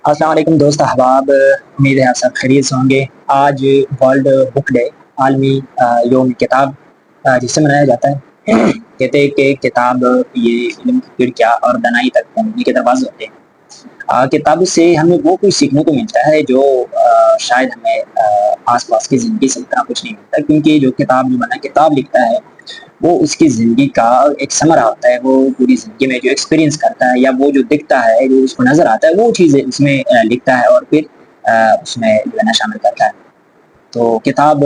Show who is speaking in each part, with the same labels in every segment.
Speaker 1: السلام علیکم دوست احباب، امید ہے آپ سب خیریت سے ہوں گے۔ آج ورلڈ بک ڈے، عالمی یوم کتاب جسے منایا جاتا ہے۔ کہتے ہیں کہ کتاب یہ علم کی کھڑکیاں اور دانائی تک پہنچنے کے دروازے ہوتے ہیں۔ کتاب سے ہمیں وہ کچھ سیکھنے کو ملتا ہے جو شاید ہمیں آس پاس کی زندگی سے اتنا کچھ نہیں ملتا، کیونکہ جو کتاب جو بنا کتاب لکھتا ہے وہ اس کی زندگی کا ایک ثمرہ ہوتا ہے۔ وہ پوری زندگی میں جو ایکسپیرینس کرتا ہے یا وہ جو دکھتا ہے، جو اس کو نظر آتا ہے، وہ چیزیں اس میں لکھتا ہے اور پھر اس میں جو ہے نا شامل کرتا ہے۔ تو کتاب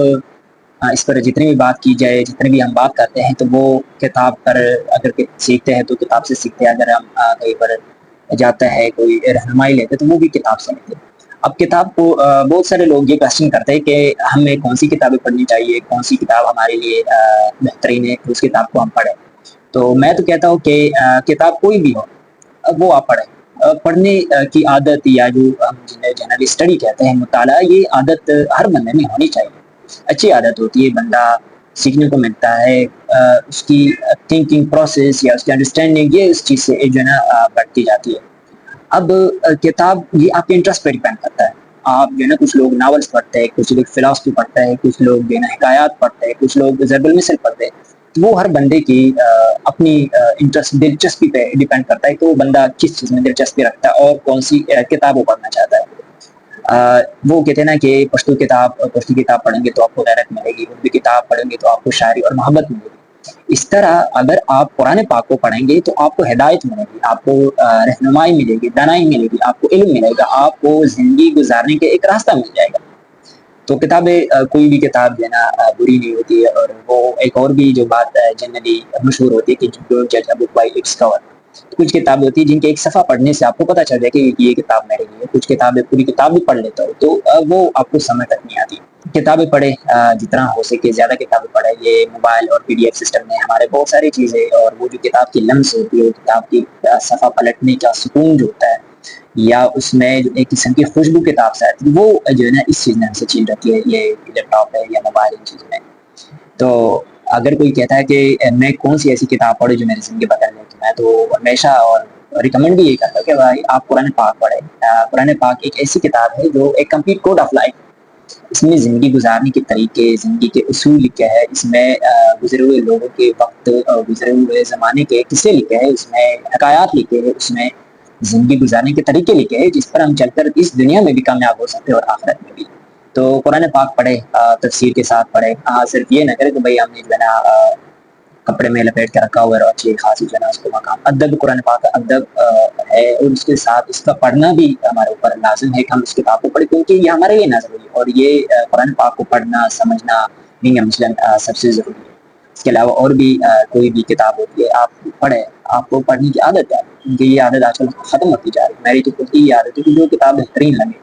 Speaker 1: اس پر جتنی بھی بات کی جائے، جتنی بھی ہم بات کرتے ہیں، تو وہ کتاب پر اگر سیکھتے ہیں تو کتاب سے سیکھتے ہیں۔ اگر ہم کہیں پر جاتا ہے کوئی رہنمائی لیتے تو وہ بھی کتاب سے لیتے۔ اب کتاب کو بہت سارے لوگ یہ کوشچن کرتے ہیں کہ ہمیں کون سی کتابیں پڑھنی چاہیے، کون سی کتاب ہمارے لیے بہترین ہے، اس کتاب کو ہم پڑھیں۔ تو میں تو کہتا ہوں کہ کتاب کوئی بھی ہو وہ آپ پڑھیں۔ پڑھنے کی عادت یا جو ہم جنرل اسٹڈی کہتے ہیں، مطالعہ، یہ عادت ہر بندے میں ہونی چاہیے۔ اچھی عادت ہوتی ہے، بندہ سیکھنے کو ملتا ہے، اس کی تھنکنگ پروسیس یا اس کی انڈرسٹینڈنگ یہ اس چیز سے جو ہے نا بڑھتی جاتی ہے۔ اب کتاب یہ آپ کے انٹرسٹ پہ ڈیپینڈ کرتا ہے۔ آپ جو ہے نا کچھ لوگ ناولس پڑھتے ہیں، کچھ لوگ فلاسفی پڑھتے ہیں، کچھ لوگ جو ہے نا حکایات پڑھتے ہیں، کچھ لوگ ضرب المثل پڑھتے ہیں۔ تو وہ ہر بندے کی اپنی انٹرسٹ دلچسپی پہ ڈیپینڈ کرتا ہے کہ وہ بندہ کس چیز میں دلچسپی رکھتا ہے اور کون سی کتاب وہ پڑھنا چاہتا ہے۔ وہ کہتے ہیں نا کہ پشتو کتاب پڑھیں گے تو آپ کو غیرت ملے گی، اردو کتاب پڑھیں گے تو آپ کو شاعری اور محبت ملے گی۔ اس طرح اگر آپ قرآن پاک کو پڑھیں گے تو آپ کو ہدایت ملے گی، آپ کو رہنمائی ملے گی، دانائی ملے گی، آپ کو علم ملے گا، آپ کو زندگی گزارنے کے ایک راستہ مل جائے گا۔ تو کتابیں کوئی بھی کتاب جو ہے نا بری نہیں ہوتی ہے۔ اور وہ ایک اور بھی جو بات جنرلی مشہور ہوتی ہے کہ جج ا بک بائی اٹس کور۔ کچھ کتابیں ہوتی ہیں جن کے ایک صفحہ پڑھنے سے آپ کو پتہ چل جائے کہ یہ کتاب میرے لیے ہے۔ کچھ کتابیں پوری کتاب بھی پڑھ لیتا ہو تو وہ آپ کو سمجھ تک نہیں آتی۔ کتابیں پڑھے، جتنا ہو سکے زیادہ کتابیں پڑھے۔ یہ موبائل اور پی ڈی ایف سسٹم میں ہمارے بہت ساری چیزیں، اور وہ جو کتاب کی لمس ہوتی ہے، کتاب کی صفحہ پلٹنے کا سکون جو ہوتا ہے، یا اس میں ایک قسم کی خوشبو کتاب سے آتی ہے، وہ جو ہے نا اس چیز میں ہم سے چھین رہتی ہے، یہ لیپ ٹاپ ہے یا موبائل ان چیزوں میں۔ تو اگر کوئی کہتا ہے کہ میں کون سی ایسی کتاب پڑھوں جو میری زندگی بدل لے، تو میں تو ہمیشہ اور ریکمینڈ بھی یہی کرتا ہوں کہ بھائی آپ قرآن پاک پڑھیں۔ قرآن پاک ایک ایسی کتاب ہے جو ایک کمپلیٹ کوڈ آف لائف۔ اس میں زندگی گزارنے کے طریقے، زندگی کے اصول لکھے ہیں، اس میں گزرے ہوئے لوگوں کے وقت اور گزرے ہوئے زمانے کے قصے لکھے ہیں، اس میں حکایات لکھے ہیں، اس میں زندگی گزارنے کے طریقے لکھے ہیں جس پر ہم چل کر اس دنیا میں بھی کامیاب ہو سکتے ہیں اور آخرت میں بھی۔ تو قرآن پاک پڑھے، تفسیر کے ساتھ پڑھے۔ صرف یہ نہ کرے کہ بھائی ہم نے جو ہے نا کپڑے میں لپیٹ کے رکھا ہوا ہے اور اچھی خاصی جو ہے نا اس کو مقام ادب، قرآن پاک کا ادب ہے، اور اس کے ساتھ اس کا پڑھنا بھی ہمارے اوپر لازم ہے کہ ہم اس کتاب کو پڑھیں، کیونکہ یہ ہمارے لیے نازل ہوئی ہے۔ اور یہ قرآن پاک کو پڑھنا، سمجھنا دین مسلم سب سے ضروری ہے۔ اس کے علاوہ اور بھی کوئی بھی کتاب ہوتی ہے آپ پڑھیں، آپ کو پڑھنے کی عادت ہے، کیونکہ یہ عادت آج کل ختم ہوتی جا رہی ہے۔ میری تو خود کی یہ عادت ہے کہ جو کتاب بہترین لگے،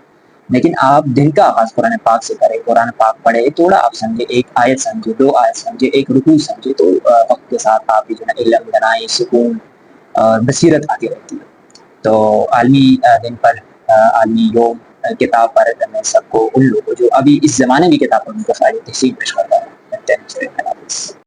Speaker 1: لیکن آپ دن کا آغاز قرآن پاک سے کریں، قرآن پاک پڑھے، تھوڑا آپ سمجھے، ایک آیت سمجھے، دو آیت سمجھے، ایک رکوع سمجھے، تو وقت کے ساتھ آپ کی جو ہے علم، دانائی، سکون اور بصیرت آتی رہتی ہے۔ تو عالمی دن پر، عالمی یوم کتاب پر میں سب کو، ان لوگوں جو ابھی اس زمانے میں کتاب پڑھنے کو فائدہ تحصیل پیش کرتا ہے۔